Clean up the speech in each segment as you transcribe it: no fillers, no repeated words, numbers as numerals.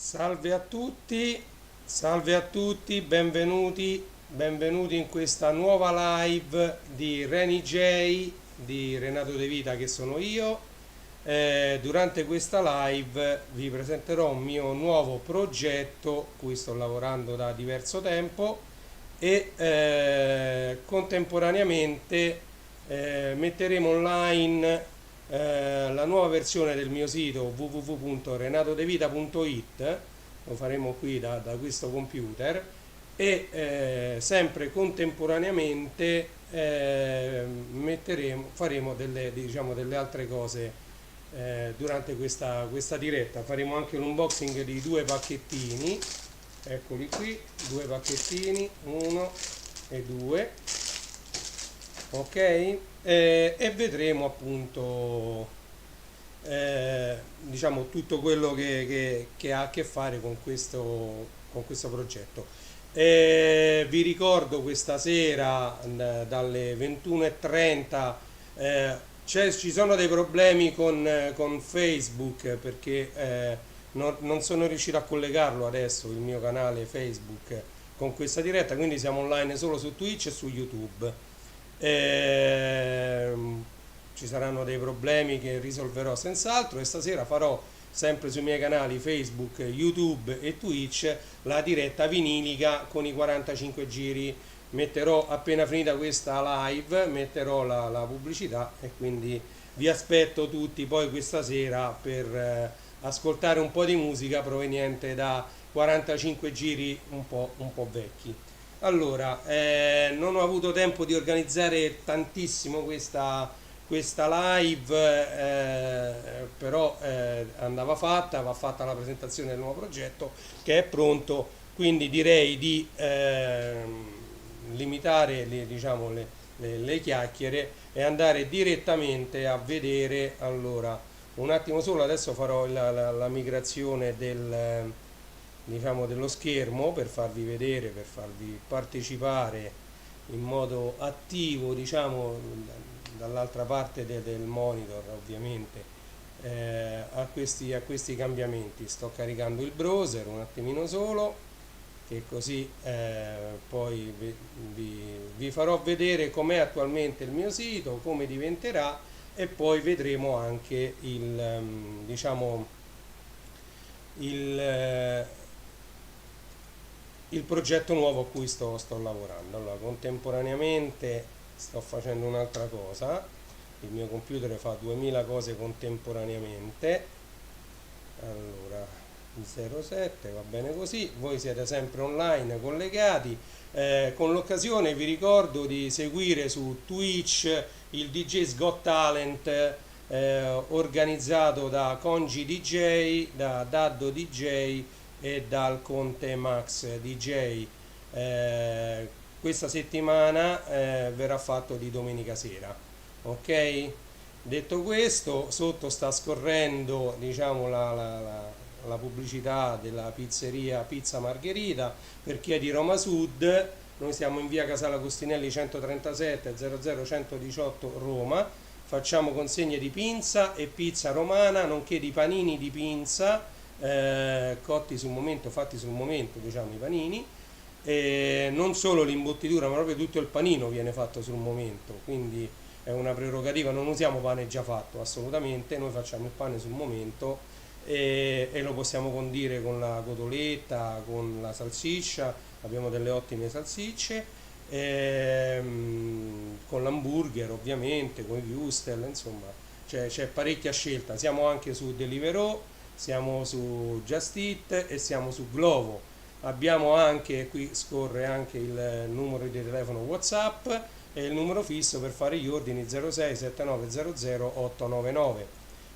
Salve a tutti, benvenuti in questa nuova live di Reni J, di Renato De Vita che sono io. Durante questa live vi presenterò un mio nuovo progetto cui sto lavorando da diverso tempo e contemporaneamente metteremo online la nuova versione del mio sito www.renatodevita.it. Lo faremo qui da questo computer e sempre contemporaneamente faremo delle altre cose durante questa diretta. Faremo anche l'unboxing di due pacchettini, eccoli qui, due pacchettini, uno e due, ok? E vedremo appunto tutto quello che ha a che fare con questo progetto. Vi ricordo questa sera dalle 21:30 ci sono dei problemi con Facebook perché non sono riuscito a collegarlo adesso il mio canale Facebook con questa diretta, quindi siamo online solo su Twitch e su YouTube. Ehm, Ci saranno dei problemi che risolverò senz'altro e stasera farò sempre sui miei canali Facebook, YouTube e Twitch la diretta vinilica con i 45 giri. Metterò appena finita questa live, metterò la pubblicità e quindi vi aspetto tutti poi questa sera per ascoltare un po' di musica proveniente da 45 giri un po' vecchi. Allora, non ho avuto tempo di organizzare tantissimo questa live, però andava fatta, va fatta la presentazione del nuovo progetto che è pronto, quindi direi di limitare le chiacchiere e andare direttamente a vedere. Allora, un attimo solo, adesso farò la migrazione dello schermo per farvi vedere, per farvi partecipare in modo attivo, dall'altra parte del monitor, ovviamente, a questi cambiamenti. Sto caricando il browser un attimino solo, che così poi vi farò vedere com'è attualmente il mio sito, come diventerà e poi vedremo anche il, eh, il progetto nuovo a cui sto lavorando. Allora, contemporaneamente sto facendo un'altra cosa, il mio computer fa 2000 cose contemporaneamente. Allora, 07 va bene così, voi siete sempre online collegati. Con l'occasione vi ricordo di seguire su Twitch il DJ's Got Talent, organizzato da Congi DJ, da Daddo DJ e dal Conte Max DJ. Questa settimana verrà fatto di domenica sera, ok? Detto questo, sotto sta scorrendo, la pubblicità della pizzeria Pizza Margherita. Per chi è di Roma Sud, noi siamo in via Casale Agostinelli 137 00118 Roma. Facciamo consegne di pinza e pizza romana, nonché di panini di pinza cotti sul momento, fatti sul momento, diciamo, i panini. E non solo l'imbottitura, ma proprio tutto il panino viene fatto sul momento, quindi è una prerogativa, non usiamo pane già fatto, assolutamente, noi facciamo il pane sul momento e lo possiamo condire con la cotoletta, con la salsiccia, abbiamo delle ottime salsicce, con l'hamburger ovviamente, con i wurstel, insomma c'è parecchia scelta. Siamo anche su Deliveroo, siamo su Just Eat e siamo su Glovo. Abbiamo anche, qui scorre anche il numero di telefono WhatsApp e il numero fisso per fare gli ordini 06 7900 899.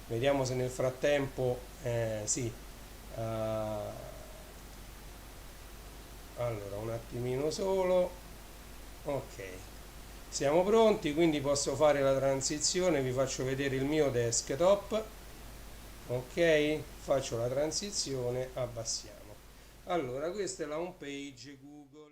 Vediamo se nel frattempo, sì, allora un attimino solo, ok, siamo pronti, quindi posso fare la transizione, vi faccio vedere il mio desktop, ok, faccio la transizione, abbassiamo. Allora, questa è la home page Google.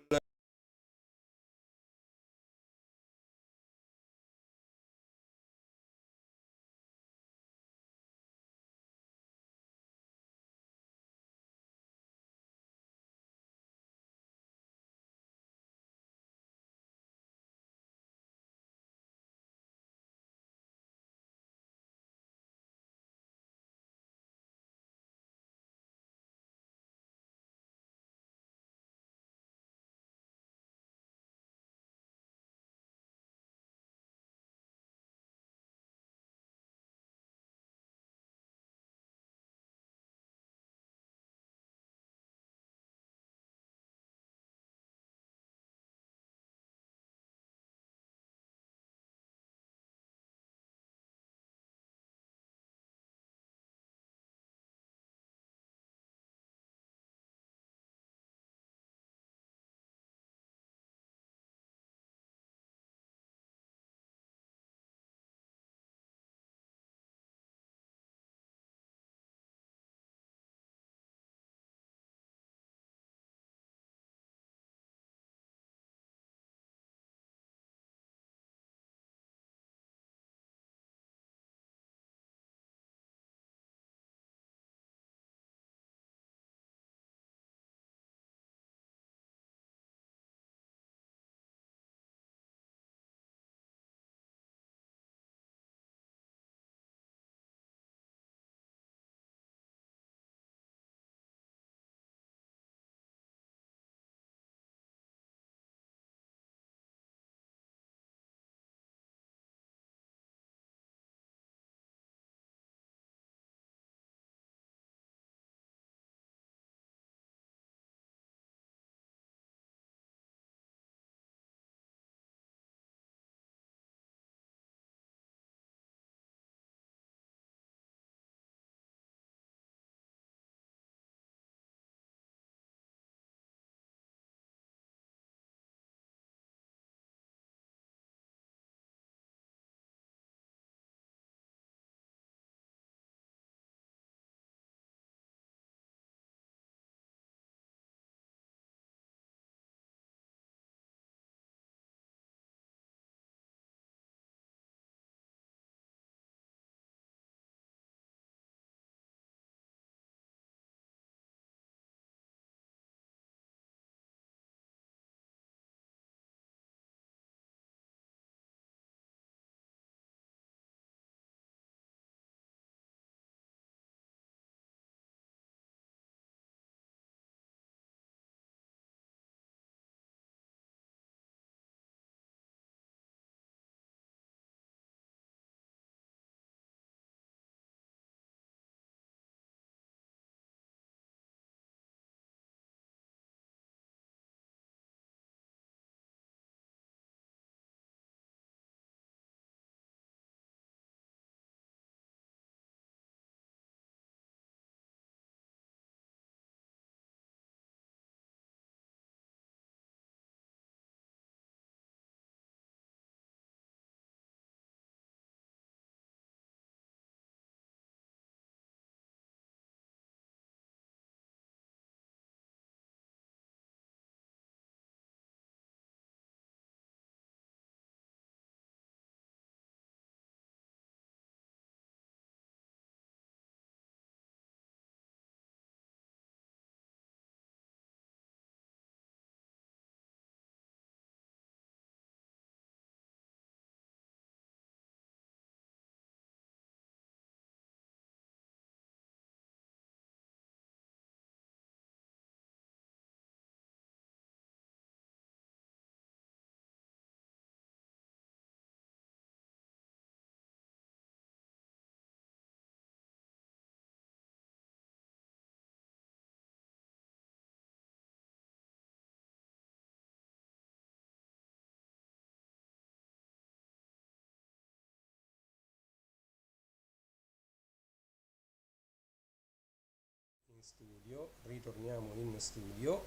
in studio, ritorniamo in studio,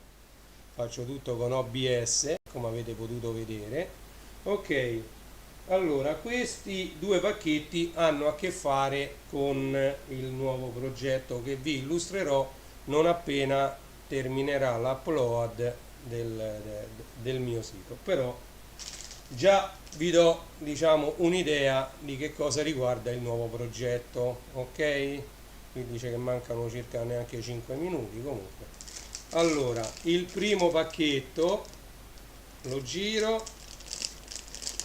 faccio tutto con OBS come avete potuto vedere. Ok, allora questi due pacchetti hanno a che fare con il nuovo progetto che vi illustrerò non appena terminerà l'upload del mio sito, però già vi do, diciamo, un'idea di che cosa riguarda il nuovo progetto. Ok, qui dice che mancano circa neanche 5 minuti. Comunque, allora, il primo pacchetto lo giro.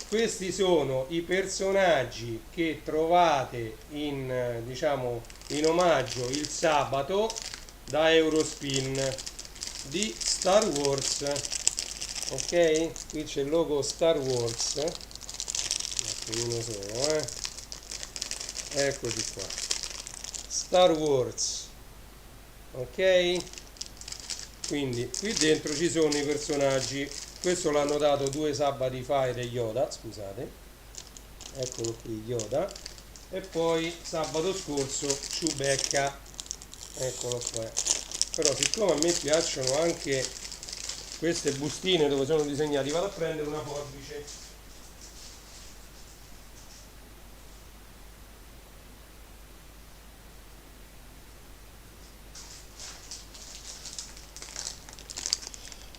Questi sono i personaggi che trovate in, diciamo, in omaggio il sabato da Eurospin di Star Wars. Ok, qui c'è il logo Star Wars, uno solo, eccoci qua, Star Wars. Ok, quindi qui dentro ci sono i personaggi. Questo l'hanno dato due sabati fa ed è Yoda, scusate, eccolo qui Yoda, e poi sabato scorso Chewbacca, eccolo qua. Però siccome a me piacciono anche queste bustine dove sono disegnati, vado a prendere una forbice.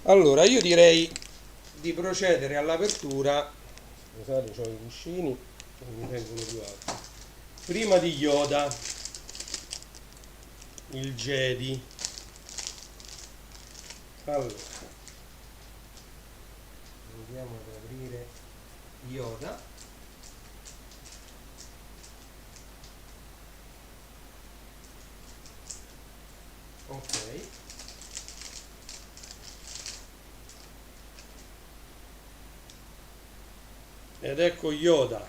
Allora io direi di procedere all'apertura. Scusate, ho i cuscini che mi tengono più alti. Prima di Yoda, il Jedi. Allora, andiamo ad aprire Yoda. Ok. Ed ecco Yoda.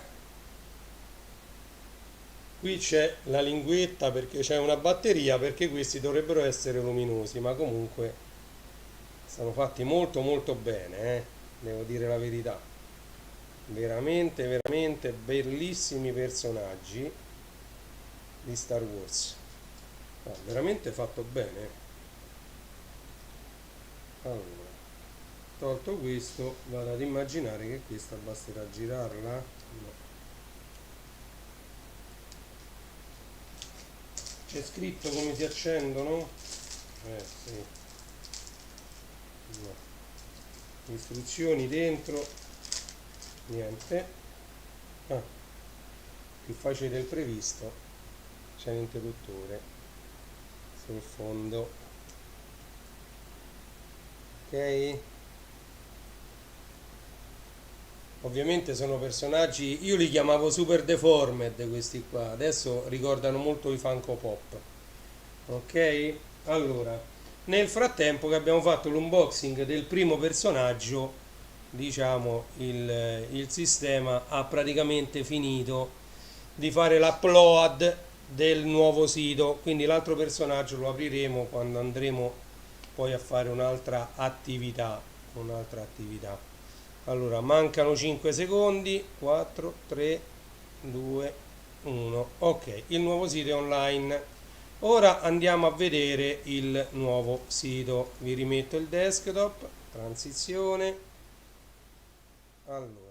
Qui c'è la linguetta perché c'è una batteria, perché questi dovrebbero essere luminosi, ma comunque sono fatti molto molto bene, devo dire la verità. Veramente, veramente bellissimi personaggi di Star Wars. Ah, veramente fatto bene. Allora, tolto questo, vado ad immaginare che questa basterà girarla. No. C'è scritto come si accendono? Sì. No. Istruzioni dentro, niente. Ah, più facile del previsto. C'è l'interruttore sul fondo. Ok? Ovviamente sono personaggi, io li chiamavo super deformed questi qua, adesso ricordano molto i Funko Pop. Ok? Allora, nel frattempo che abbiamo fatto l'unboxing del primo personaggio, diciamo il sistema ha praticamente finito di fare l'upload del nuovo sito, quindi l'altro personaggio lo apriremo quando andremo poi a fare un'altra attività. Allora, mancano 5 secondi, 4, 3, 2, 1. Ok, il nuovo sito è online. Ora andiamo a vedere il nuovo sito. Vi rimetto il desktop, transizione. Allora,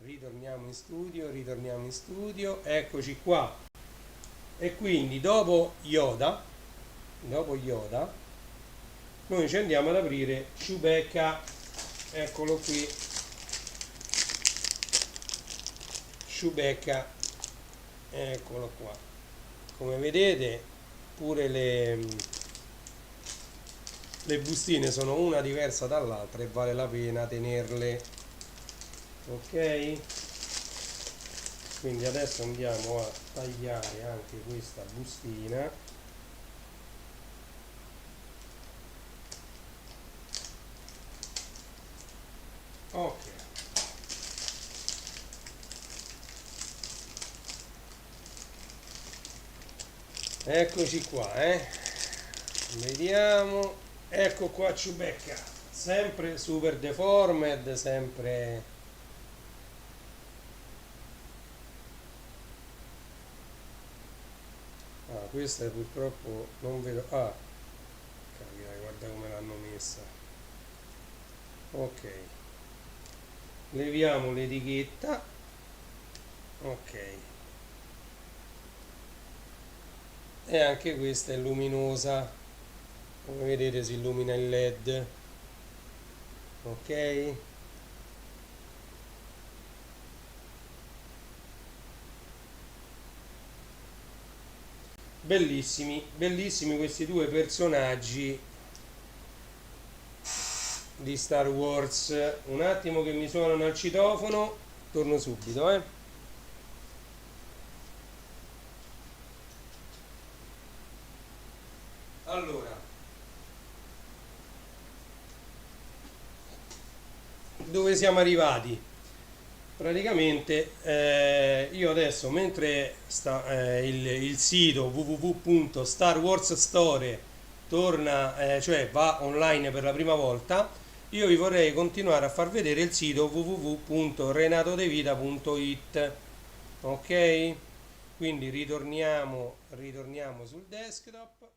ritorniamo in studio, eccoci qua. E quindi dopo Yoda, noi ci andiamo ad aprire Chewbacca, eccolo qui, Chewbacca, eccolo qua. Come vedete, pure le bustine sono una diversa dall'altra e vale la pena tenerle, ok? Quindi adesso andiamo a tagliare anche questa bustina. Ok, eccoci qua, vediamo, ecco qua Chewbacca, sempre super deformed, sempre. Ah, questa purtroppo non vedo. Ah, capita, guarda come l'hanno messa. Ok, leviamo l'etichetta. Ok, e anche questa è luminosa, come vedete si illumina il LED. Ok, bellissimi, bellissimi questi due personaggi di Star Wars. Un attimo che mi suonano al citofono, torno subito, Allora, dove siamo arrivati? Praticamente io adesso, mentre il sito www.starwarsstore torna, cioè va online per la prima volta, io vi vorrei continuare a far vedere il sito www.renatodevita.it. Ok? Quindi ritorniamo sul desktop.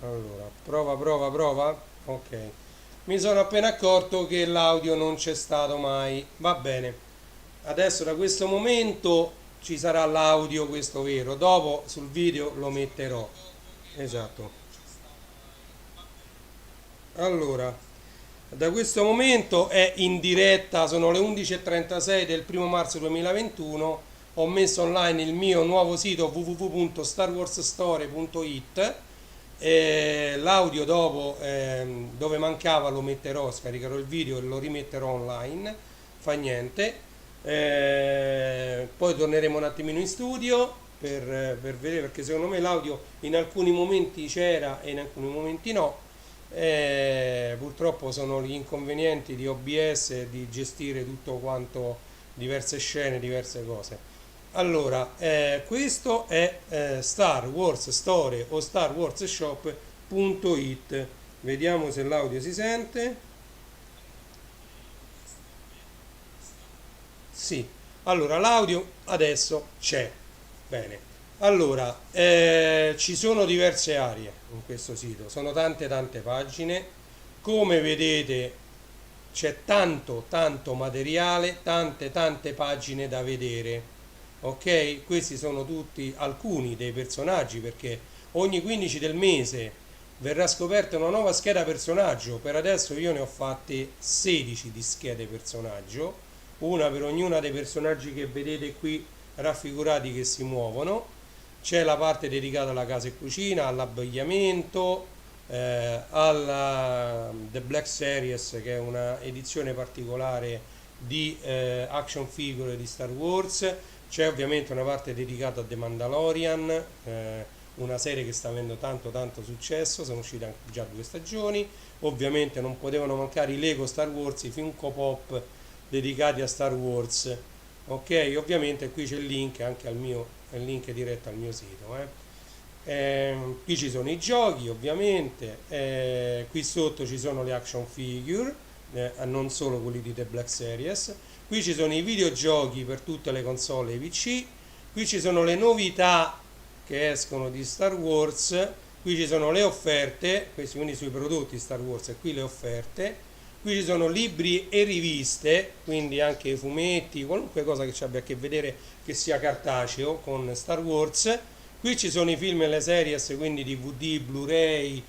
Allora, prova. Ok. Mi sono appena accorto che l'audio non c'è stato mai. Va bene. Adesso da questo momento ci sarà l'audio, questo vero. Dopo sul video lo metterò. Esatto. Allora, da questo momento è in diretta, sono le 11:36 del 1 marzo 2021. Ho messo online il mio nuovo sito www.starwarsstory.it. L'audio dopo, dove mancava, lo metterò, scaricherò il video e lo rimetterò online, fa niente. Poi torneremo un attimino in studio per vedere, perché secondo me l'audio in alcuni momenti c'era e in alcuni momenti no. Purtroppo sono gli inconvenienti di OBS e di gestire tutto quanto, diverse scene, diverse cose. Allora, questo è Star Wars Story o starwarsshop.it. Vediamo se l'audio si sente. Sì, allora l'audio adesso c'è. Bene. Allora, ci sono diverse aree in questo sito, sono tante pagine. Come vedete c'è tanto materiale, tante pagine da vedere. Ok? Questi sono tutti alcuni dei personaggi, perché ogni 15 del mese verrà scoperta una nuova scheda personaggio. Per adesso io ne ho fatte 16 di schede personaggio, una per ognuna dei personaggi che vedete qui raffigurati che si muovono. C'è la parte dedicata alla casa e cucina, all'abbigliamento, alla The Black Series, che è una edizione particolare di action figure di Star Wars. C'è ovviamente una parte dedicata a The Mandalorian, una serie che sta avendo tanto successo, sono uscite anche già 2 stagioni. Ovviamente non potevano mancare i Lego Star Wars, i Funko Pop dedicati a Star Wars. Ok, ovviamente qui c'è il link anche al mio, il link diretto al mio sito. Qui ci sono i giochi, ovviamente. Qui sotto ci sono le action figure, non solo quelli di The Black Series. Qui ci sono i videogiochi per tutte le console e i PC. Qui ci sono le novità che escono di Star Wars. Qui ci sono le offerte, questi quindi sui prodotti Star Wars, e qui le offerte. Qui ci sono libri e riviste, quindi anche fumetti, qualunque cosa che ci abbia a che vedere che sia cartaceo con Star Wars. Qui ci sono i film e le series, quindi DVD, Blu-ray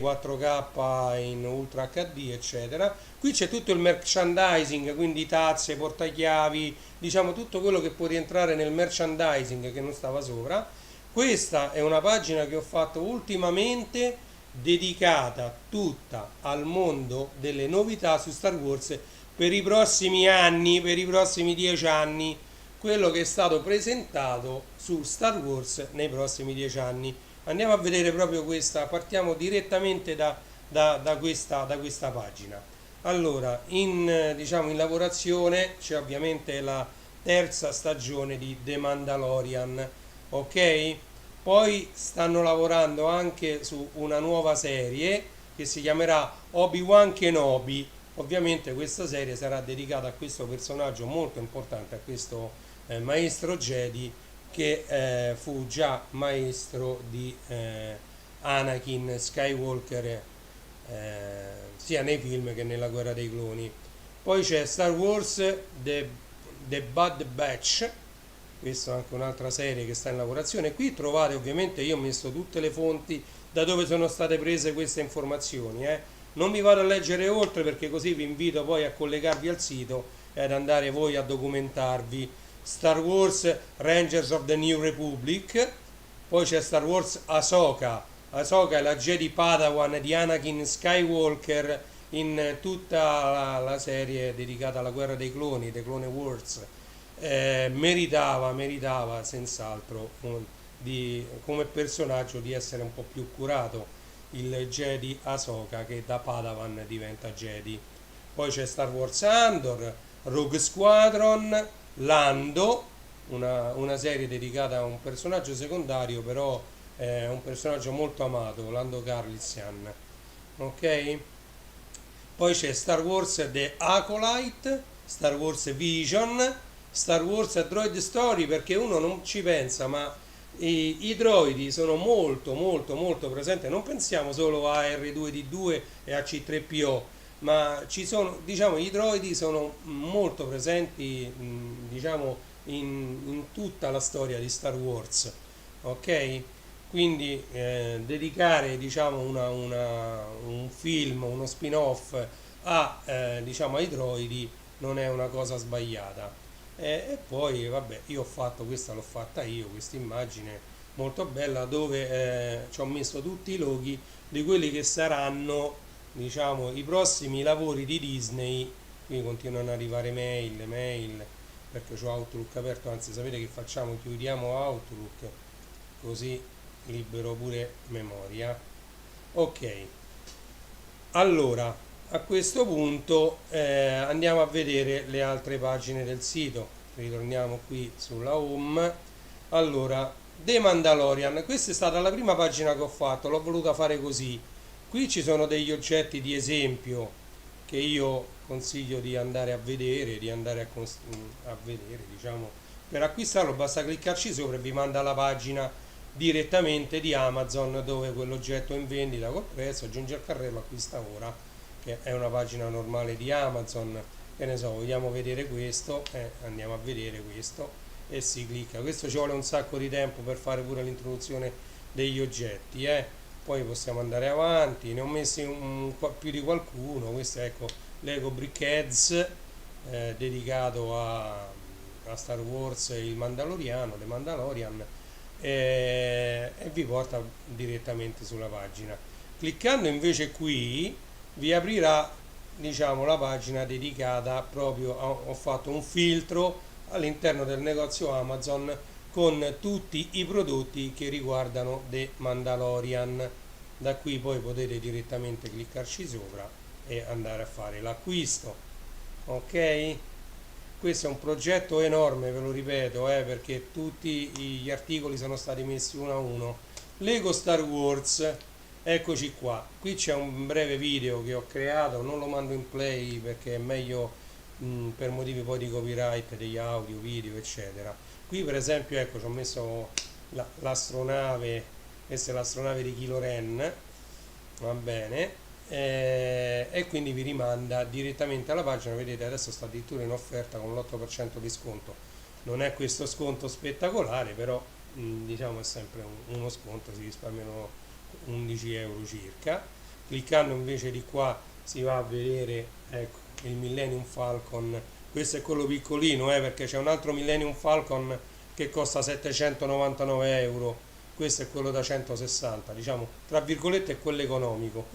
4K in Ultra HD, eccetera. Qui c'è tutto il merchandising, quindi tazze, portachiavi, diciamo tutto quello che può rientrare nel merchandising che non stava sopra. Questa è una pagina che ho fatto ultimamente, dedicata tutta al mondo delle novità su Star Wars per i prossimi anni, per i prossimi 10 anni, quello che è stato presentato su Star Wars nei prossimi 10 anni. Andiamo a vedere proprio questa, partiamo direttamente da questa pagina. Allora, diciamo, in lavorazione c'è ovviamente la terza stagione di The Mandalorian, ok? Poi stanno lavorando anche su una nuova serie che si chiamerà Obi-Wan Kenobi. Ovviamente questa serie sarà dedicata a questo personaggio molto importante, a questo maestro Jedi che fu già maestro di Anakin Skywalker, sia nei film che nella Guerra dei Cloni. Poi c'è Star Wars The Bad Batch, questa è anche un'altra serie che sta in lavorazione. Qui trovate, ovviamente io ho messo tutte le fonti da dove sono state prese queste informazioni. Non mi vado a leggere oltre, perché così vi invito poi a collegarvi al sito e ad andare voi a documentarvi. Star Wars Rangers of the New Republic, poi c'è Star Wars Ahsoka. Ahsoka è la Jedi Padawan di Anakin Skywalker in tutta la serie dedicata alla Guerra dei Cloni, The Clone Wars. Meritava senz'altro come personaggio di essere un po' più curato, il Jedi Ahsoka, che da Padawan diventa Jedi. Poi c'è Star Wars Andor, Rogue Squadron, Lando, una serie dedicata a un personaggio secondario, però è un personaggio molto amato, Lando Calrissian. Ok? Poi c'è Star Wars The Acolyte, Star Wars Vision, Star Wars A Droid Story, perché uno non ci pensa, ma I droidi sono molto molto molto presenti, non pensiamo solo a R2D2 e a C3PO, ma ci sono, diciamo, i droidi sono molto presenti, diciamo, in tutta la storia di Star Wars, ok? Quindi dedicare, diciamo, un film, uno spin-off diciamo, ai droidi non è una cosa sbagliata. E poi, vabbè, io ho fatto questa, l'ho fatta io, questa immagine molto bella dove ci ho messo tutti i loghi di quelli che saranno, diciamo, i prossimi lavori di Disney. Qui continuano ad arrivare mail, perché ho Outlook aperto, anzi sapete che facciamo? Chiudiamo Outlook, così libero pure memoria. Ok, allora a questo punto andiamo a vedere le altre pagine del sito. Ritorniamo qui sulla home. Allora, The Mandalorian, questa è stata la prima pagina che ho fatto, l'ho voluta fare così. Qui ci sono degli oggetti di esempio che io consiglio di andare a vedere, a vedere, diciamo. Per acquistarlo basta cliccarci sopra e vi manda alla pagina direttamente di Amazon dove quell'oggetto è in vendita col prezzo, aggiunge al carrello, acquista ora, che è una pagina normale di Amazon. Che ne so, vogliamo vedere questo, andiamo a vedere questo e si clicca. Questo ci vuole un sacco di tempo per fare pure l'introduzione degli oggetti, poi possiamo andare avanti. Ne ho messi più di qualcuno. Questo è, ecco, Lego Brickheads, dedicato a Star Wars e il Mandaloriano, The Mandalorian, e vi porta direttamente sulla pagina. Cliccando invece qui vi aprirà, diciamo, la pagina dedicata proprio ho fatto un filtro all'interno del negozio Amazon con tutti i prodotti che riguardano The Mandalorian. Da qui poi potete direttamente cliccarci sopra e andare a fare l'acquisto. Ok? Questo è un progetto enorme, ve lo ripeto, perché tutti gli articoli sono stati messi uno a uno. Lego Star Wars, eccoci qua. Qui c'è un breve video che ho creato, non lo mando in play perché è meglio per motivi poi di copyright degli audio, video, eccetera. Qui per esempio, ecco, ci ho messo l'astronave, questa è l'astronave di Kylo Ren, va bene, e quindi vi rimanda direttamente alla pagina. Vedete, adesso sta addirittura in offerta con l'8% di sconto. Non è questo sconto spettacolare, però diciamo è sempre uno sconto, si risparmiano 11 euro circa. Cliccando invece di qua si va a vedere, ecco, il Millennium Falcon. Questo è quello piccolino, perché c'è un altro Millennium Falcon che costa 799 euro. Questo è quello da 160, diciamo, tra virgolette è quello economico.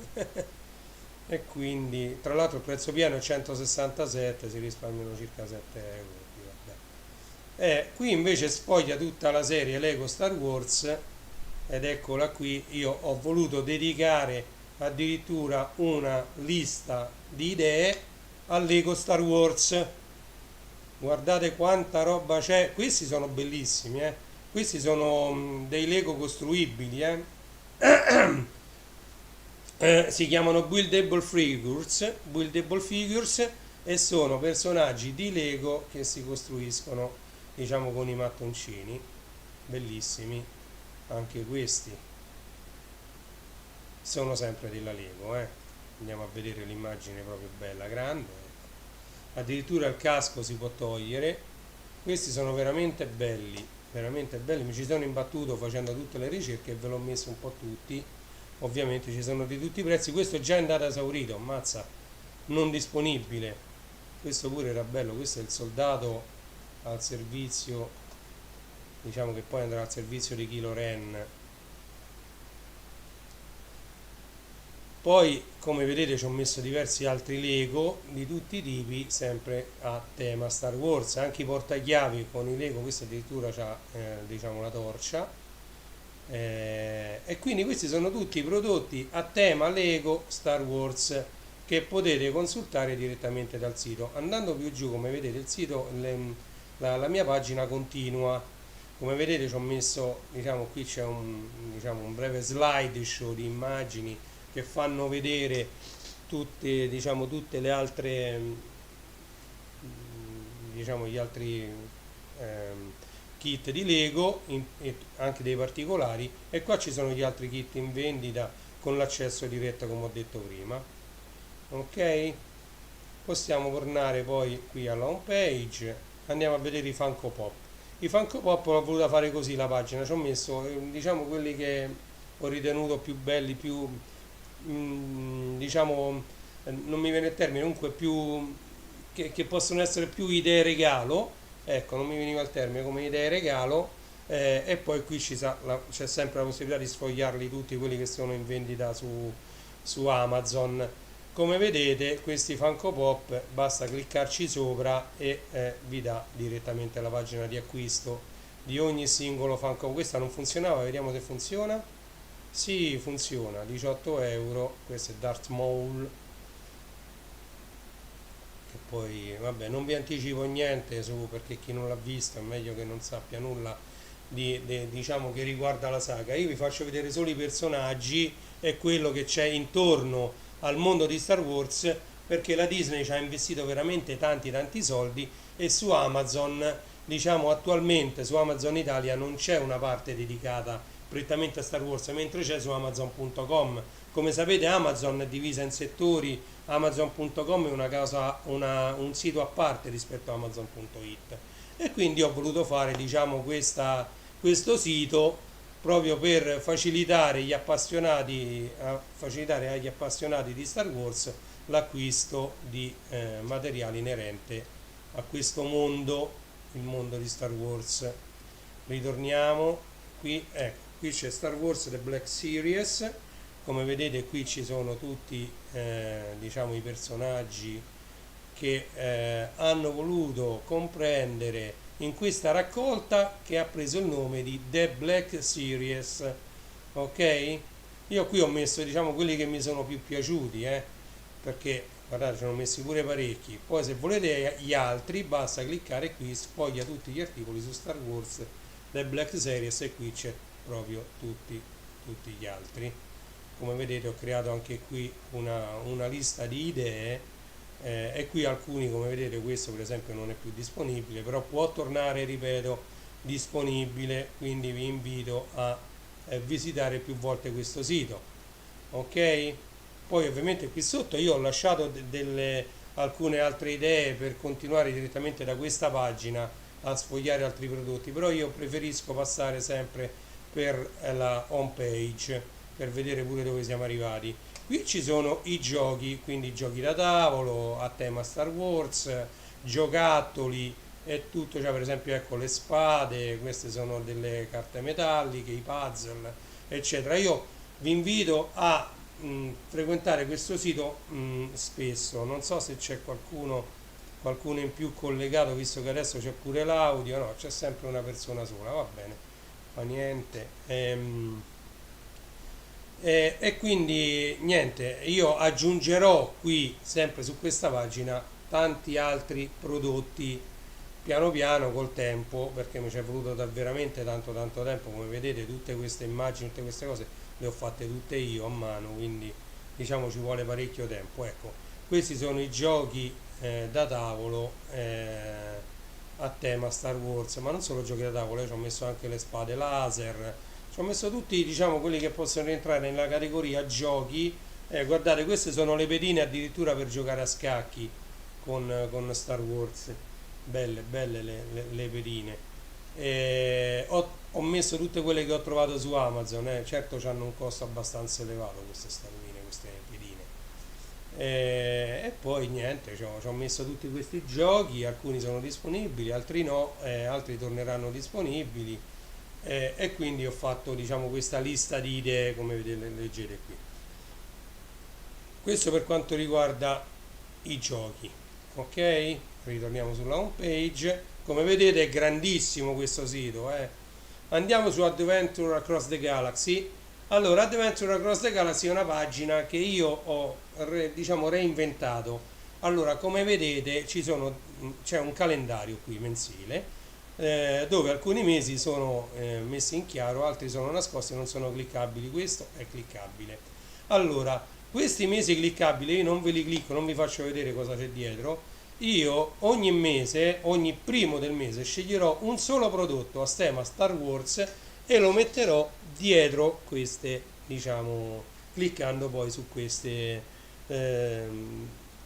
E quindi, tra l'altro, il prezzo pieno è 167, si risparmiano circa 7 euro. Qui invece sfoglia tutta la serie Lego Star Wars, ed eccola qui. Io ho voluto dedicare addirittura una lista di idee a Lego Star Wars. Guardate quanta roba c'è. Questi sono bellissimi, questi sono dei Lego costruibili, si chiamano buildable figures, e sono personaggi di Lego che si costruiscono, diciamo, con i mattoncini. Bellissimi anche questi, sono sempre della Lego, andiamo a vedere l'immagine proprio bella, grande. Addirittura il casco si può togliere. Questi sono veramente belli, veramente belli. Mi ci sono imbattuto facendo tutte le ricerche e ve l'ho messo un po' tutti. Ovviamente ci sono di tutti i prezzi. Questo è già in data esaurito, ammazza, non disponibile. Questo pure era bello. Questo è il soldato al servizio, diciamo, che poi andrà al servizio di Kylo Ren. Poi, come vedete, ci ho messo diversi altri Lego di tutti i tipi, sempre a tema Star Wars. Anche i portachiavi con i Lego, questo addirittura c'ha, diciamo, la torcia. E quindi questi sono tutti i prodotti a tema Lego Star Wars che potete consultare direttamente dal sito. Andando più giù, come vedete, il sito, la mia pagina continua. Come vedete, ci ho messo, diciamo, qui c'è diciamo, un breve slideshow di immagini che fanno vedere tutte, diciamo, tutte le altre, diciamo, gli altri kit di Lego e anche dei particolari, e qua ci sono gli altri kit in vendita con l'accesso diretto come ho detto prima. Ok, possiamo tornare poi qui alla home page, andiamo a vedere i Funko Pop. I Funko Pop l'ho voluta fare così la pagina, ci ho messo diciamo quelli che ho ritenuto più belli, più diciamo non mi viene il termine, comunque più che possono essere più idee regalo, ecco, non mi veniva il termine, come idee regalo, e poi qui c'è sempre la possibilità di sfogliarli tutti quelli che sono in vendita su Amazon. Come vedete questi Funko Pop basta cliccarci sopra e vi dà direttamente la pagina di acquisto di ogni singolo Funko. Questa non funzionava, vediamo se funziona. Sì, funziona, 18 euro, questo è Darth Maul, che poi vabbè non vi anticipo niente perché chi non l'ha visto è meglio che non sappia nulla diciamo che riguarda la saga. Io vi faccio vedere solo i personaggi e quello che c'è intorno al mondo di Star Wars, perché la Disney ci ha investito veramente tanti soldi, e su Amazon, diciamo attualmente su Amazon Italia non c'è una parte dedicata prettamente a Star Wars, mentre c'è su Amazon.com. Come sapete Amazon è divisa in settori, Amazon.com è un sito a parte rispetto a Amazon.it, e quindi ho voluto fare diciamo questo sito proprio per facilitare agli appassionati di Star Wars l'acquisto di materiale inerente a questo mondo, il mondo di Star Wars. Ritorniamo qui, ecco, qui c'è Star Wars The Black Series, come vedete qui ci sono tutti diciamo i personaggi che hanno voluto comprendere in questa raccolta che ha preso il nome di The Black Series. Ok, io qui ho messo diciamo quelli che mi sono più piaciuti, perché guardate, ce ne ho messi pure parecchi. Poi se volete gli altri basta cliccare qui, sfoglia tutti gli articoli su Star Wars The Black Series, e qui c'è proprio tutti gli altri. Come vedete ho creato anche qui una lista di idee, e qui alcuni, come vedete questo per esempio non è più disponibile, però può tornare, ripeto, disponibile, quindi vi invito a visitare più volte questo sito. Ok, poi ovviamente qui sotto io ho lasciato alcune altre idee per continuare direttamente da questa pagina a sfogliare altri prodotti, però io preferisco passare sempre per la home page per vedere pure dove siamo arrivati. Qui ci sono i giochi, quindi giochi da tavolo a tema Star Wars, giocattoli e tutto, cioè per esempio ecco le spade, queste sono delle carte metalliche, i puzzle, eccetera. Io vi invito a frequentare questo sito spesso, non so se c'è qualcuno in più collegato, visto che adesso c'è pure l'audio, no, c'è sempre una persona sola, va bene, fa niente. E quindi niente, io aggiungerò qui sempre su questa pagina tanti altri prodotti piano piano col tempo, perché mi ci è voluto veramente tanto tempo. Come vedete tutte queste immagini, tutte queste cose le ho fatte tutte io a mano, quindi diciamo ci vuole parecchio tempo. Ecco, questi sono i giochi da tavolo a tema Star Wars, ma non solo giochi da tavolo, io ci ho messo anche le spade laser, ci ho messo tutti diciamo quelli che possono rientrare nella categoria giochi. Guardate, queste sono le pedine addirittura per giocare a scacchi con Star Wars, belle le pedine. Ho messo tutte quelle che ho trovato su Amazon, certo hanno un costo abbastanza elevato queste statuine, queste pedine. E poi niente, ci ho messo tutti questi giochi, alcuni sono disponibili, altri no, altri torneranno disponibili, e quindi ho fatto diciamo questa lista di idee come vedete, leggete qui. Questo per quanto riguarda i giochi. Ok, ritorniamo sulla home page. Come vedete è grandissimo questo sito, Andiamo su Adventure Across the Galaxy. Allora, Adventure Across the Galaxy è una pagina che io ho diciamo reinventato. Allora, come vedete c'è un calendario qui mensile, dove alcuni mesi sono messi in chiaro, altri sono nascosti, non sono cliccabili. Questo è cliccabile. Allora, questi mesi cliccabili io non ve li clicco, non vi faccio vedere cosa c'è dietro, io ogni mese, ogni primo del mese, sceglierò un solo prodotto a tema Star Wars e lo metterò dietro queste, diciamo, cliccando poi su queste,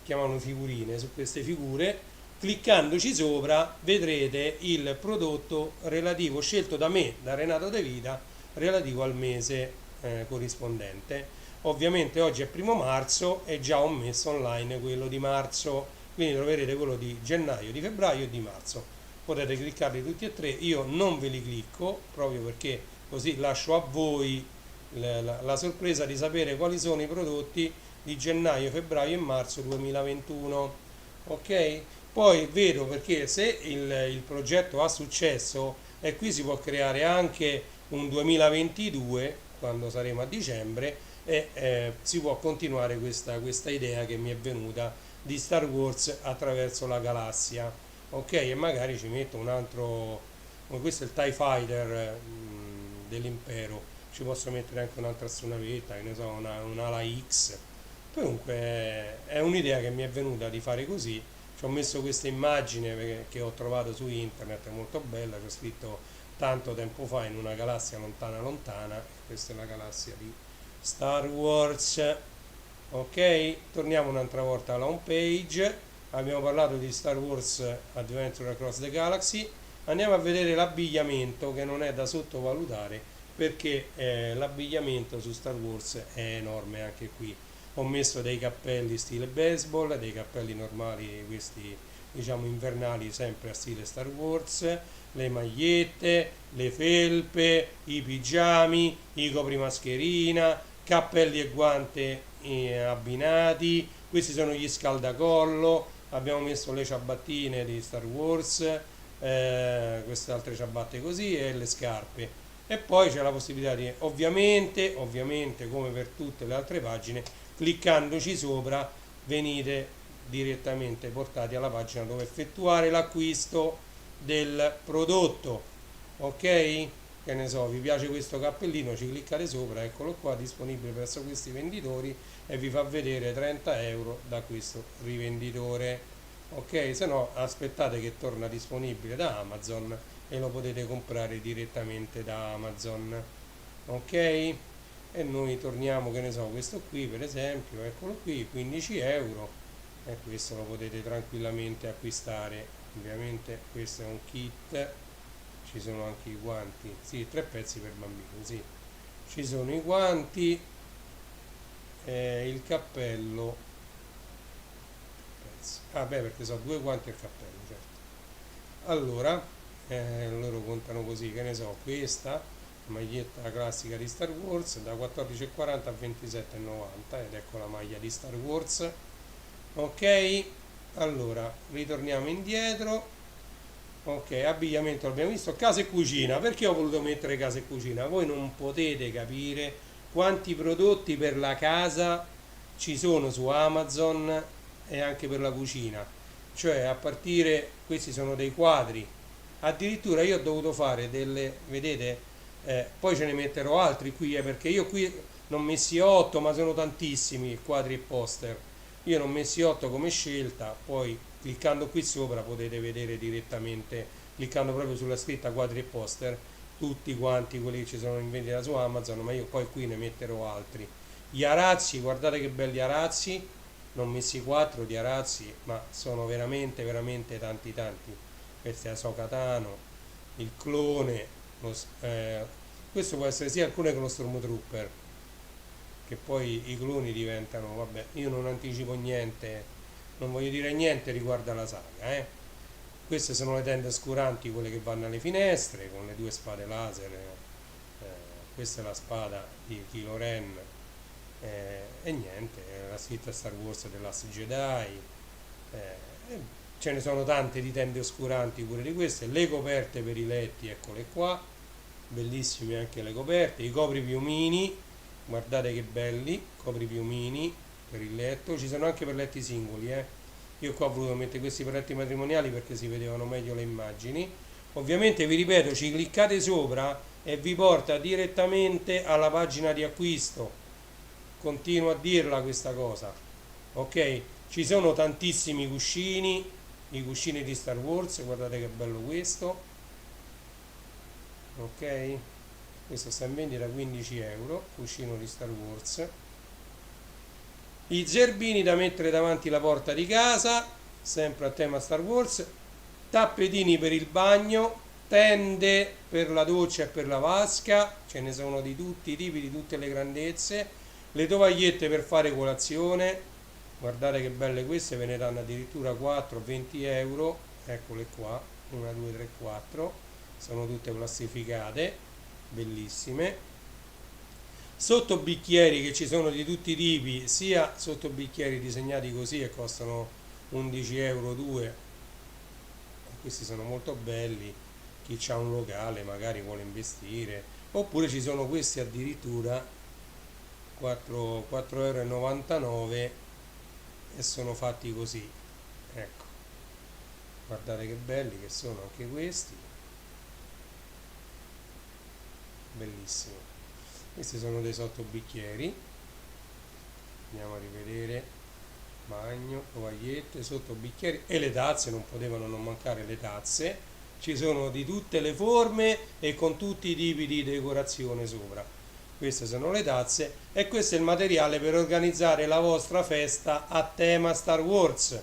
chiamano figurine, su queste figure, cliccandoci sopra vedrete il prodotto relativo scelto da me, da Renato De Vita, relativo al mese corrispondente. Ovviamente oggi è primo marzo e già ho messo online quello di marzo, quindi troverete quello di gennaio, di febbraio e di marzo. Potete cliccarli tutti e tre, io non ve li clicco proprio perché così lascio a voi la sorpresa di sapere quali sono i prodotti di gennaio, febbraio e marzo 2021. Ok? Poi vedo perché se il progetto ha successo e qui si può creare anche un 2022 quando saremo a dicembre e si può continuare questa idea che mi è venuta di Star Wars attraverso la galassia. Ok, e magari ci metto un altro, come questo è il TIE Fighter dell'impero, ci posso mettere anche un'altra astronavetta, che ne so, un'ala X. Comunque è un'idea che mi è venuta di fare così. Ci ho messo questa immagine che ho trovato su internet, è molto bella, c'è scritto tanto tempo fa in una galassia lontana lontana, questa è la galassia di Star Wars. Ok, torniamo un'altra volta alla home page. Abbiamo parlato di Star Wars Adventure Across the Galaxy. Andiamo a vedere l'abbigliamento che non è da sottovalutare perché l'abbigliamento su Star Wars è enorme anche qui. Ho messo dei cappelli stile baseball, dei cappelli normali, questi diciamo invernali sempre a stile Star Wars, le magliette, le felpe, i pigiami, i coprimascherina, cappelli e guanti abbinati, questi sono gli scaldacollo, abbiamo messo le ciabattine di Star Wars, queste altre ciabatte così e le scarpe. E poi c'è la possibilità di, ovviamente, come per tutte le altre pagine, cliccandoci sopra venite direttamente portati alla pagina dove effettuare l'acquisto del prodotto. Ok? Che ne so, vi piace questo cappellino, ci cliccate sopra, eccolo qua, disponibile presso questi venditori e vi fa vedere 30 euro da questo rivenditore. Ok? Se no aspettate che torna disponibile da Amazon e lo potete comprare direttamente da Amazon. Ok? E noi torniamo, che ne so, questo qui per esempio, eccolo qui, 15 euro e questo lo potete tranquillamente acquistare. Ovviamente questo è un kit, ci sono anche i guanti, sì, 3 pezzi per bambini, sì, ci sono i guanti, il cappello, ah beh, perché so 2 guanti e il cappello, certo. Allora loro contano così, che ne so, questa maglietta classica di Star Wars da 14,40 a 27,90 ed ecco la maglia di Star Wars. Ok, allora ritorniamo indietro. Ok, abbigliamento l'abbiamo visto, casa e cucina. Perché ho voluto mettere casa e cucina? Voi non potete capire quanti prodotti per la casa ci sono su Amazon e anche per la cucina. Cioè, a partire, questi sono dei quadri. Addirittura io ho dovuto fare delle, vedete, poi ce ne metterò altri qui, perché io qui ne ho messi 8, ma sono tantissimi quadri e poster. Io ne ho messi 8 come scelta, poi cliccando qui sopra potete vedere direttamente, cliccando proprio sulla scritta quadri e poster, tutti quanti quelli che ci sono in vendita su Amazon, ma io poi qui ne metterò altri. Gli arazzi, guardate che belli arazzi, ne ho messi 4 di arazzi, ma sono veramente, veramente tanti tanti. Questo è Ahsoka Tano, il clone, questo può essere sia il clone che lo Stormtrooper, che poi i cloni diventano, vabbè, io non anticipo niente, non voglio dire niente riguardo alla saga, eh. Queste sono le tende oscuranti, quelle che vanno alle finestre, con le 2 spade laser, questa è la spada di Kylo Ren, e niente, la scritta Star Wars The Last Jedi, ce ne sono tante di tende oscuranti pure di queste, le coperte per i letti, eccole qua, bellissime anche le coperte, i copripiumini, guardate che belli, copripiumini per il letto, ci sono anche per letti singoli, io qua ho voluto mettere questi per letti matrimoniali perché si vedevano meglio le immagini. Ovviamente vi ripeto, ci cliccate sopra e vi porta direttamente alla pagina di acquisto, continuo a dirla questa cosa, ok? Ci sono tantissimi cuscini, i cuscini di Star Wars, guardate che bello questo, ok, questo sta in vendita a 15 euro, cuscino di Star Wars. I zerbini da mettere davanti la porta di casa, sempre a tema Star Wars, tappetini per il bagno, tende per la doccia e per la vasca, ce ne sono di tutti i tipi, di tutte le grandezze, le tovagliette per fare colazione, guardate che belle queste, ve ne danno addirittura 4, 20 euro, eccole qua, 1, 2, 3, 4, sono tutte plastificate, bellissime. Sottobicchieri che ci sono di tutti i tipi, sia sottobicchieri disegnati così e costano 11 euro 2, questi sono molto belli, chi ha un locale magari vuole investire, oppure ci sono questi addirittura 4,99 euro e sono fatti così, ecco, guardate che belli che sono anche questi, bellissimo. Questi sono dei sottobicchieri, andiamo a rivedere, bagno, tovagliette, sottobicchieri e le tazze, non potevano non mancare le tazze, ci sono di tutte le forme e con tutti i tipi di decorazione sopra. Queste sono le tazze e questo è il materiale per organizzare la vostra festa a tema Star Wars.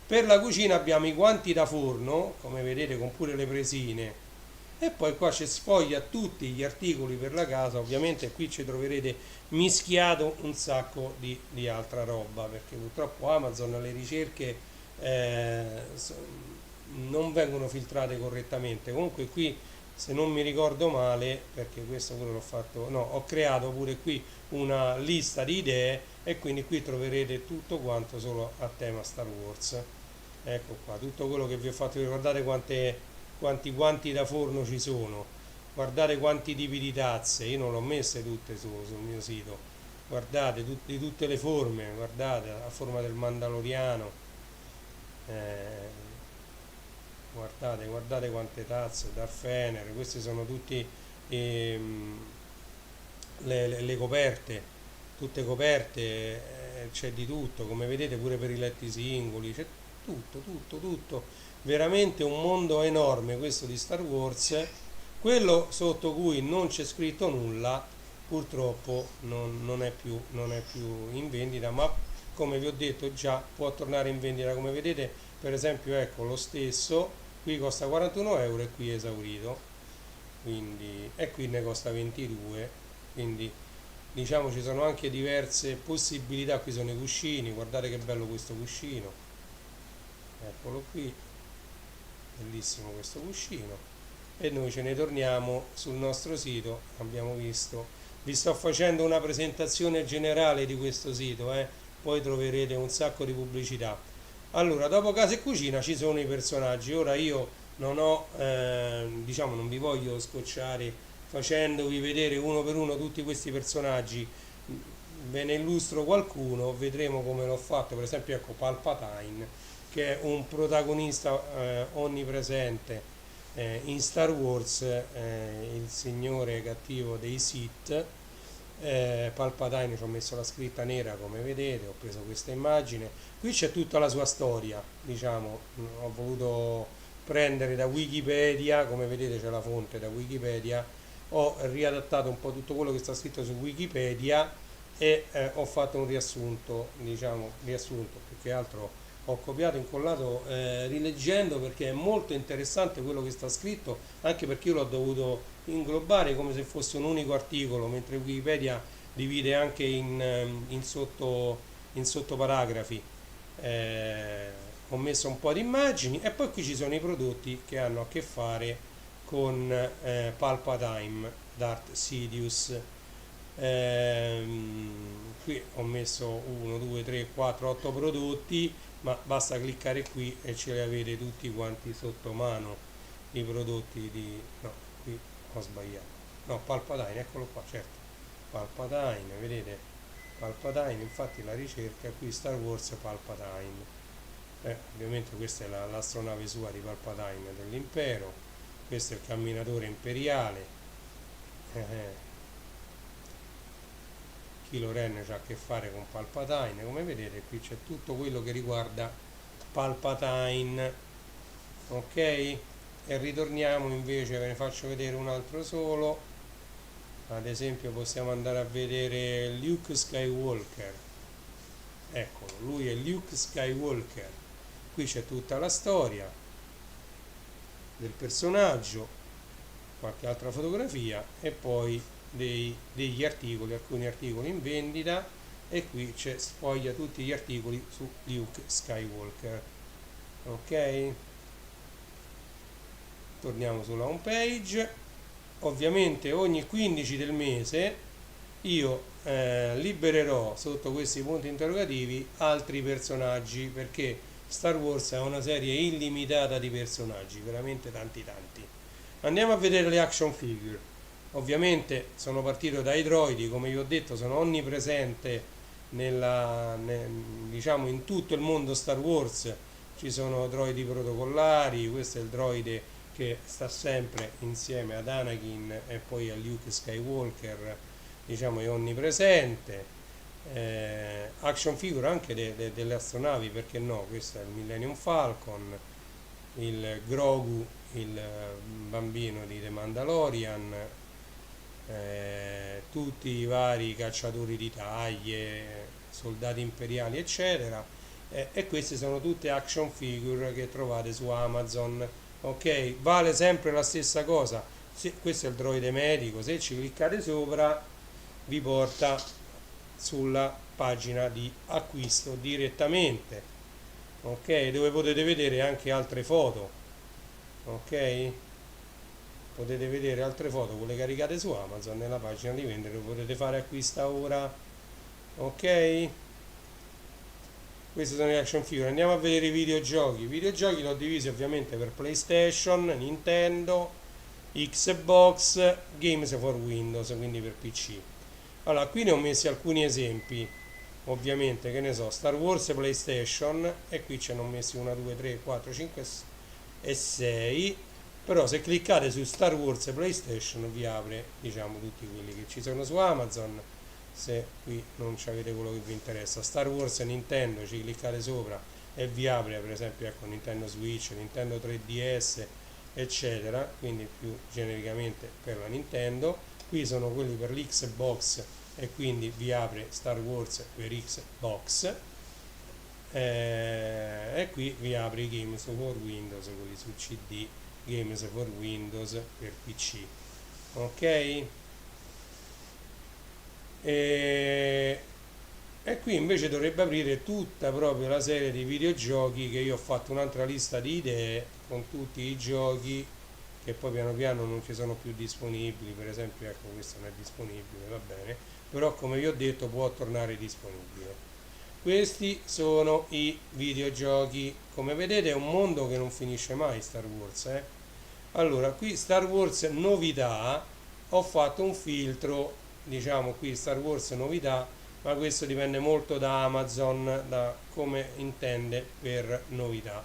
Per la cucina abbiamo i guanti da forno, come vedete, con pure le presine, e poi qua c'è sfoglia tutti gli articoli per la casa, ovviamente qui ci troverete mischiato un sacco di altra roba, perché purtroppo Amazon le ricerche eh, so- non vengono filtrate correttamente. Comunque qui, se non mi ricordo male, perché questo pure l'ho fatto, no, ho creato pure qui una lista di idee e quindi qui troverete tutto quanto solo a tema Star Wars. Ecco qua, tutto quello che vi ho fatto, ricordate quanti guanti da forno ci sono, guardate quanti tipi di tazze, io non l'ho messe tutte sul mio sito, guardate di tutte le forme, guardate a forma del Mandaloriano, eh, guardate quante tazze, Darth Fener, queste sono tutti ehm, le coperte, tutte coperte, c'è di tutto, come vedete pure per i letti singoli, c'è tutto, veramente un mondo enorme questo di Star Wars, quello sotto cui non c'è scritto nulla, purtroppo non è più in vendita, ma come vi ho detto già può tornare in vendita, come vedete per esempio ecco lo stesso, qui costa 41 euro e qui è esaurito, quindi, e qui ne costa 22, quindi diciamo ci sono anche diverse possibilità. Qui sono i cuscini, guardate che bello questo cuscino, eccolo qui, bellissimo questo cuscino, e noi ce ne torniamo sul nostro sito. Abbiamo visto, vi sto facendo una presentazione generale di questo sito, poi troverete un sacco di pubblicità. Allora, dopo casa e cucina ci sono i personaggi. Ora io non ho, diciamo, non vi voglio scocciare facendovi vedere uno per uno tutti questi personaggi. Ve ne illustro qualcuno, vedremo come l'ho fatto. Per esempio, ecco Palpatine, che è un protagonista onnipresente in Star Wars, il signore cattivo dei Sith. Palpatine, ci ho messo la scritta nera come vedete, ho preso questa immagine, qui c'è tutta la sua storia, diciamo, ho voluto prendere da Wikipedia, come vedete c'è la fonte da Wikipedia, ho riadattato un po' tutto quello che sta scritto su Wikipedia e ho fatto un riassunto, diciamo, riassunto, più che altro ho copiato e incollato rileggendo, perché è molto interessante quello che sta scritto, anche perché io l'ho dovuto inglobare come se fosse un unico articolo, mentre Wikipedia divide anche in sottoparagrafi. Ho messo un po' di immagini e poi qui ci sono i prodotti che hanno a che fare con Palpatine, Darth Sidious. Qui ho messo 1, 2, 3, 4, 8 prodotti, ma basta cliccare qui e ce li avete tutti quanti sotto mano, i prodotti di... no, qui ho sbagliato, no, Palpatine, eccolo qua, certo, Palpatine, vedete, Palpatine, infatti la ricerca qui Star Wars Palpatine, ovviamente questa è l'astronave sua di Palpatine dell'impero, questo è il camminatore imperiale, Kylo Ren c'ha a che fare con Palpatine, come vedete qui c'è tutto quello che riguarda Palpatine, ok? E ritorniamo invece, ve ne faccio vedere un altro solo. Ad esempio possiamo andare a vedere Luke Skywalker. Eccolo, lui è Luke Skywalker. Qui c'è tutta la storia del personaggio, qualche altra fotografia e poi degli articoli, alcuni articoli in vendita, e qui c'è sfoglia tutti gli articoli su Luke Skywalker. Ok, torniamo sulla home page. Ovviamente ogni 15 del mese io libererò sotto questi punti interrogativi altri personaggi, perché Star Wars è una serie illimitata di personaggi, veramente tanti tanti. Andiamo a vedere le action figure. Ovviamente sono partito dai droidi, come vi ho detto, sono onnipresente diciamo in tutto il mondo Star Wars. Ci sono droidi protocollari, questo è il droide che sta sempre insieme ad Anakin e poi a Luke Skywalker, diciamo è onnipresente. Action figure anche delle astronavi, perché no? Questo è il Millennium Falcon, il Grogu, il bambino di The Mandalorian, tutti i vari cacciatori di taglie, soldati imperiali, eccetera. E queste sono tutte action figure che trovate su Amazon. Ok, vale sempre la stessa cosa. Questo è il droide medico, se ci cliccate sopra vi porta sulla pagina di acquisto direttamente, ok, dove potete vedere anche altre foto, ok, potete vedere altre foto, quelle caricate su Amazon nella pagina di vendita, potete fare acquista ora, ok. Queste sono le action figure. Andiamo a vedere i videogiochi. I videogiochi li ho divisi ovviamente per PlayStation, Nintendo, Xbox, Games for Windows, quindi per PC. Allora, qui ne ho messi alcuni esempi, ovviamente, che ne so, Star Wars PlayStation, e qui ce ne ho messi 1, 2, 3, 4, 5 e 6, però se cliccate su Star Wars PlayStation vi apre, diciamo, tutti quelli che ci sono su Amazon, se qui non avete quello che vi interessa. Star Wars e Nintendo, ci cliccate sopra e vi apre, per esempio, ecco, Nintendo Switch, Nintendo 3DS, eccetera, quindi più genericamente per la Nintendo. Qui sono quelli per l'Xbox e quindi vi apre Star Wars per Xbox, e qui vi apre i Games for Windows, quelli su CD, Games for Windows per PC, ok. E qui invece dovrebbe aprire tutta proprio la serie di videogiochi, che io ho fatto un'altra lista di idee con tutti i giochi che poi piano piano non ci sono più disponibili. Per esempio, ecco, questo non è disponibile, va bene, però come vi ho detto può tornare disponibile. Questi sono i videogiochi. Come vedete è un mondo che non finisce mai Star Wars, Allora, qui Star Wars novità, ho fatto un filtro, diciamo qui Star Wars novità, ma questo dipende molto da Amazon, da come intende per novità.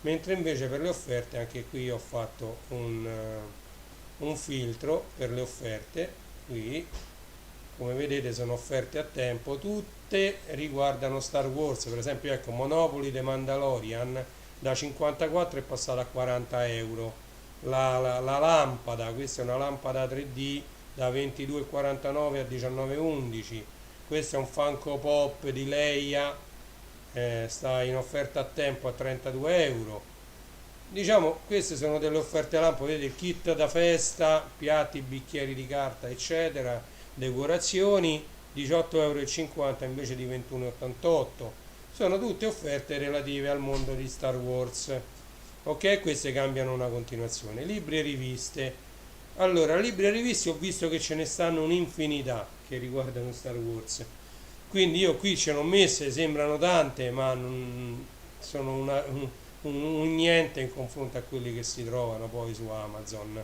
Mentre invece per le offerte, anche qui ho fatto un filtro per le offerte. Qui come vedete sono offerte a tempo, tutte riguardano Star Wars. Per esempio, ecco, Monopoly The Mandalorian da 54 è passata a 40 euro. La lampada, questa è una lampada 3D da 22,49 a 19,11. Questo è un Funko Pop di Leia, sta in offerta a tempo a 32 euro. Diciamo, queste sono delle offerte lampo, vedete, il kit da festa, piatti, bicchieri di carta, eccetera, decorazioni, 18,50 euro invece di 21,88. Sono tutte offerte relative al mondo di Star Wars. Ok, queste cambiano una continuazione. Libri e riviste. Allora, libri e riviste ho visto che ce ne stanno un'infinità che riguardano Star Wars. Quindi io qui ce ne ho messe, sembrano tante, ma sono un niente in confronto a quelli che si trovano poi su Amazon.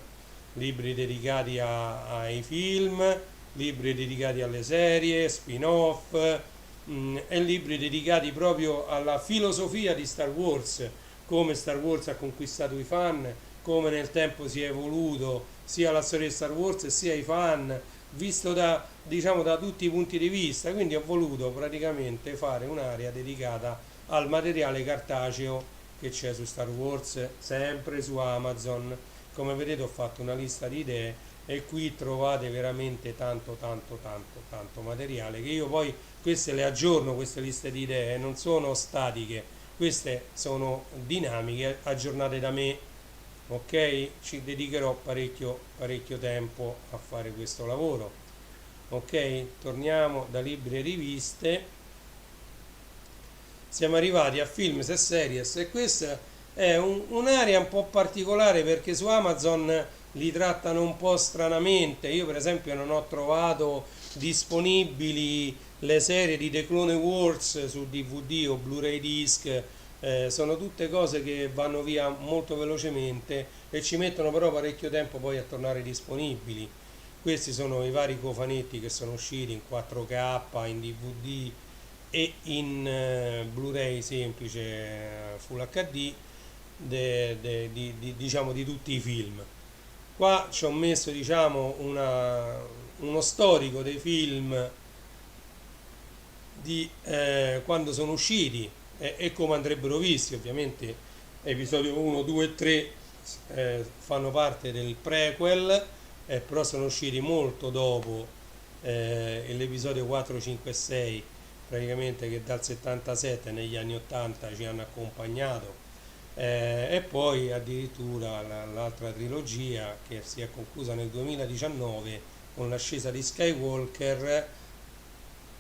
Libri dedicati ai film, libri dedicati alle serie, spin-off, e libri dedicati proprio alla filosofia di Star Wars, come Star Wars ha conquistato i fan, come nel tempo si è evoluto sia la storia di Star Wars sia i fan, visto diciamo, da tutti i punti di vista. Quindi ho voluto praticamente fare un'area dedicata al materiale cartaceo che c'è su Star Wars, sempre su Amazon. Come vedete ho fatto una lista di idee e qui trovate veramente tanto materiale, che io poi queste le aggiorno, queste liste di idee non sono statiche, queste sono dinamiche, aggiornate da me. Ok, ci dedicherò parecchio tempo a fare questo lavoro. Ok, torniamo da libri e riviste. Siamo arrivati a films e series e questa è un'area un po' particolare perché su Amazon li trattano un po' stranamente. Io per esempio non ho trovato disponibili le serie di The Clone Wars su DVD o Blu-ray disc. Sono tutte cose che vanno via molto velocemente e ci mettono però parecchio tempo poi a tornare disponibili. Questi sono i vari cofanetti che sono usciti in 4K, in DVD e in Blu-ray semplice Full HD diciamo di tutti i film. Qua ci ho messo diciamo uno storico dei film di quando sono usciti e come andrebbero visti. Ovviamente episodio 1, 2 e 3 fanno parte del prequel, però sono usciti molto dopo l'episodio 4, 5 e 6, praticamente, che dal 77 negli anni 80 ci hanno accompagnato, e poi addirittura l'altra trilogia che si è conclusa nel 2019 con l'ascesa di Skywalker,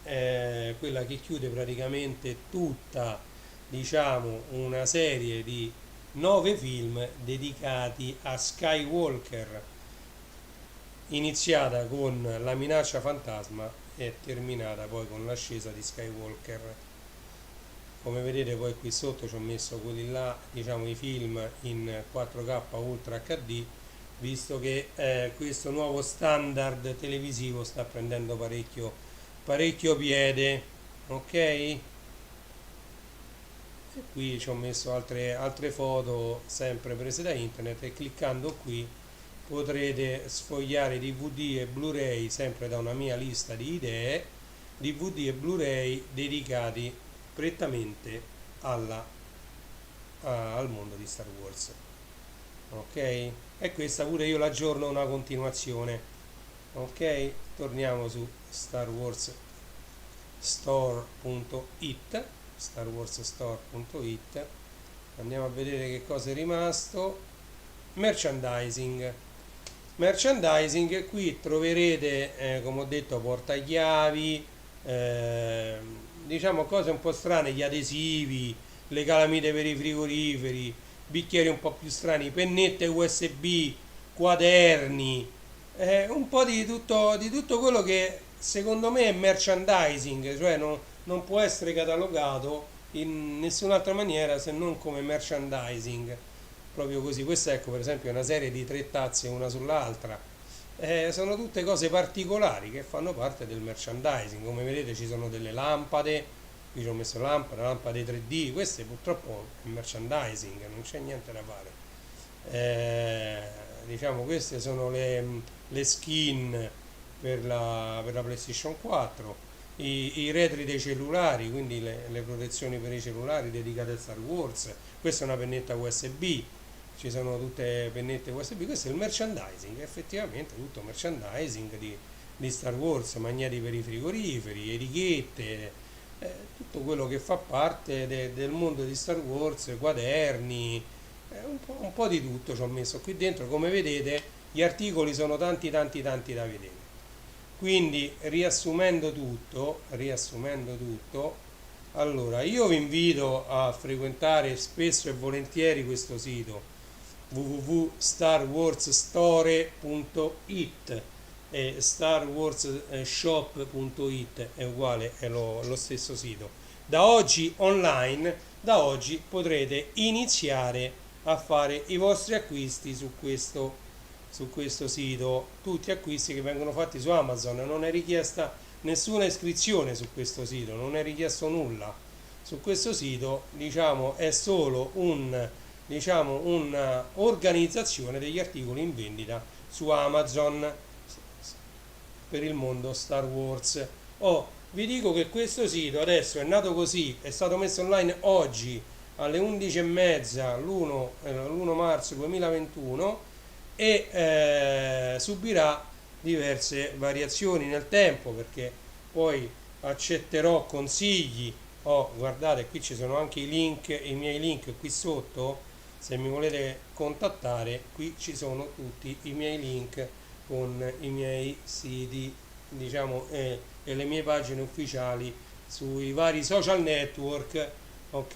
quella che chiude praticamente tutta, diciamo, una serie di 9 film dedicati a Skywalker, iniziata con La minaccia fantasma e terminata poi con l'ascesa di Skywalker. Come vedete poi qui sotto ci ho messo quelli là, diciamo i film in 4K Ultra HD, visto che questo nuovo standard televisivo sta prendendo parecchio piede. Ok, e qui ci ho messo altre foto sempre prese da internet e cliccando qui potrete sfogliare DVD e Blu-ray sempre da una mia lista di idee, DVD e Blu-ray dedicati prettamente al mondo di Star Wars. Ok, e questa pure io l'aggiorno una continuazione. Ok, torniamo su Star Wars Store.it, starwarsstore.it, andiamo a vedere che cosa è rimasto. Merchandising, qui troverete come ho detto portachiavi, diciamo cose un po' strane, gli adesivi, le calamite per i frigoriferi, bicchieri un po' più strani, pennette USB, quaderni, un po' di tutto quello che secondo me è merchandising, cioè non può essere catalogato in nessun'altra maniera se non come merchandising, proprio così. Questa, ecco, per esempio è una serie di 3 tazze una sull'altra. Sono tutte cose particolari che fanno parte del merchandising. Come vedete ci sono delle lampade, qui ci ho messo lampade 3D, queste purtroppo è merchandising, non c'è niente da fare. Diciamo queste sono le skin per la PlayStation 4, i retri dei cellulari, quindi le protezioni per i cellulari dedicate a Star Wars. Questa è una pennetta USB, ci sono tutte pennette USB. Questo è il merchandising, effettivamente tutto merchandising di Star Wars, magneti per i frigoriferi, etichette, tutto quello che fa parte del mondo di Star Wars, quaderni, un po' di tutto ci ho messo qui dentro. Come vedete gli articoli sono tanti da vedere. Quindi riassumendo tutto, allora io vi invito a frequentare spesso e volentieri questo sito www.starwarsstore.it e starwarsshop.it è uguale, è lo stesso sito. Da oggi online, da oggi potrete iniziare a fare i vostri acquisti su questo sito, tutti acquisti che vengono fatti su Amazon. Non è richiesta nessuna iscrizione su questo sito, non è richiesto nulla. Su questo sito, diciamo, è solo una organizzazione degli articoli in vendita su Amazon per il mondo Star Wars. Vi dico che questo sito adesso è nato così, è stato messo online oggi alle 11:30 l'1 marzo 2021 e subirà diverse variazioni nel tempo, perché poi accetterò consigli. Oh, guardate, qui ci sono anche i link, i miei link qui sotto. Se mi volete contattare, qui ci sono tutti i miei link con i miei siti, diciamo, e le mie pagine ufficiali sui vari social network. Ok,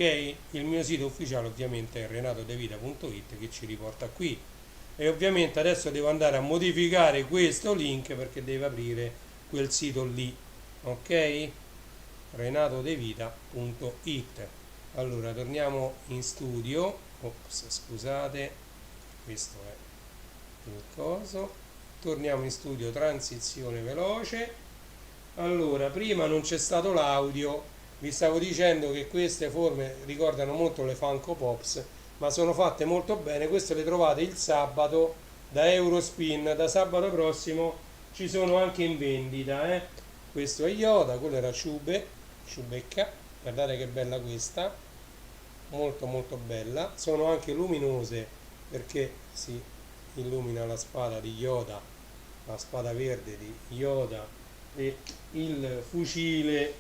il mio sito ufficiale ovviamente è renatodevita.it, che ci riporta qui, e ovviamente adesso devo andare a modificare questo link perché deve aprire quel sito lì. Ok, renatodevita.it. Allora torniamo in studio. Ops, scusate, questo è il coso. Torniamo in studio, transizione veloce. Allora, prima non c'è stato l'audio, vi stavo dicendo che queste forme ricordano molto le Funko Pops, ma sono fatte molto bene. Queste le trovate il sabato da Eurospin, da sabato prossimo ci sono anche in vendita. Questo è Yoda, quello era Chewbacca, guardate che bella questa, molto molto bella. Sono anche luminose perché si illumina la spada di Yoda, la spada verde di Yoda, e il fucile.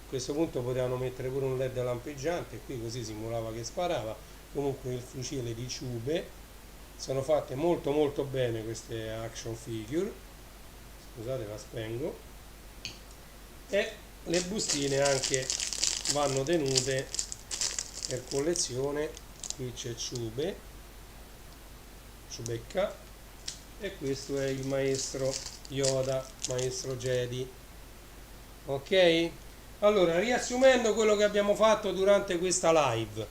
A questo punto potevano mettere pure un LED lampeggiante qui, così simulava che sparava. Comunque il fucile di Chube. Sono fatte molto molto bene queste action figure. Scusate, la spengo. E le bustine anche vanno tenute per collezione. Qui c'è Chewbacca, e questo è il maestro Yoda, maestro Jedi. Ok, allora, riassumendo quello che abbiamo fatto durante questa live,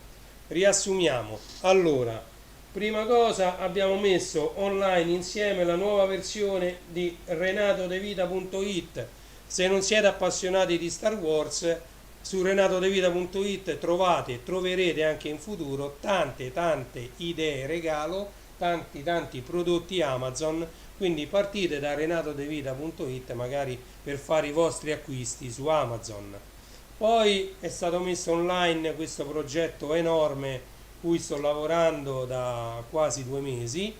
riassumiamo. Allora, prima cosa, abbiamo messo online insieme la nuova versione di renatodevita.it. Se non siete appassionati di Star Wars, su renatodevita.it troverete anche in futuro tante idee regalo, tanti prodotti Amazon. Quindi partite da renatodevita.it magari per fare i vostri acquisti su Amazon. Poi è stato messo online questo progetto enorme cui sto lavorando da quasi 2 mesi,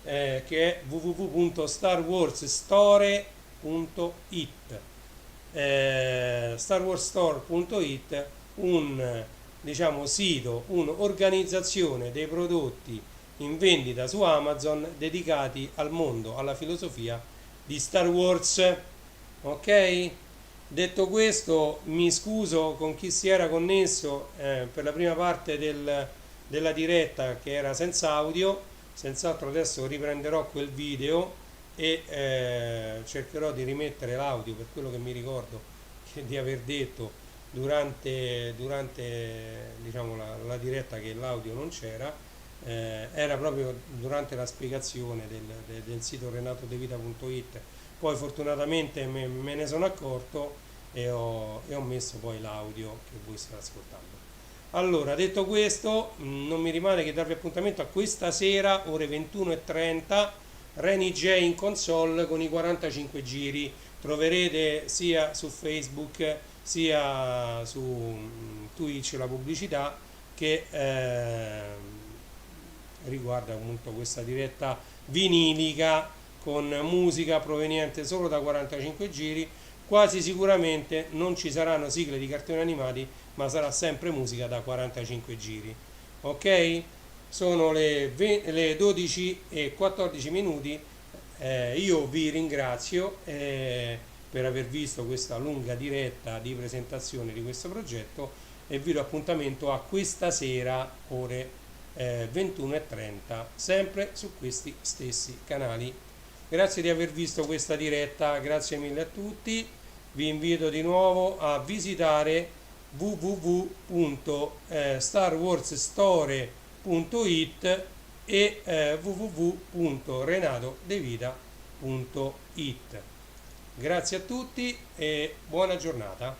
che è www.starwarsstore.it. Starwarsstore.it, un, diciamo, sito, un'organizzazione dei prodotti in vendita su Amazon dedicati al mondo, alla filosofia di Star Wars. Ok? Detto questo, mi scuso con chi si era connesso per la prima parte della diretta che era senza audio. Senz'altro adesso riprenderò quel video e cercherò di rimettere l'audio, per quello che mi ricordo di aver detto durante diciamo, la diretta, che l'audio non c'era. Era proprio durante la spiegazione del sito renatodevita.it. Poi fortunatamente me ne sono accorto e ho messo poi l'audio che voi state ascoltando. Allora, detto questo, non mi rimane che darvi appuntamento a questa sera, ore 21:30, Reni J in console con i 45 giri. Troverete sia su Facebook sia su Twitch la pubblicità che riguarda appunto questa diretta vinilica con musica proveniente solo da 45 giri. Quasi sicuramente non ci saranno sigle di cartoni animati, ma sarà sempre musica da 45 giri. Ok? Sono le 12:14. Io vi ringrazio per aver visto questa lunga diretta di presentazione di questo progetto e vi do appuntamento a questa sera ore 21:30, sempre su questi stessi canali. Grazie di aver visto questa diretta, grazie mille a tutti. Vi invito di nuovo a visitare www.starwarsstore.it e www.renatodevita.it. Grazie a tutti e buona giornata.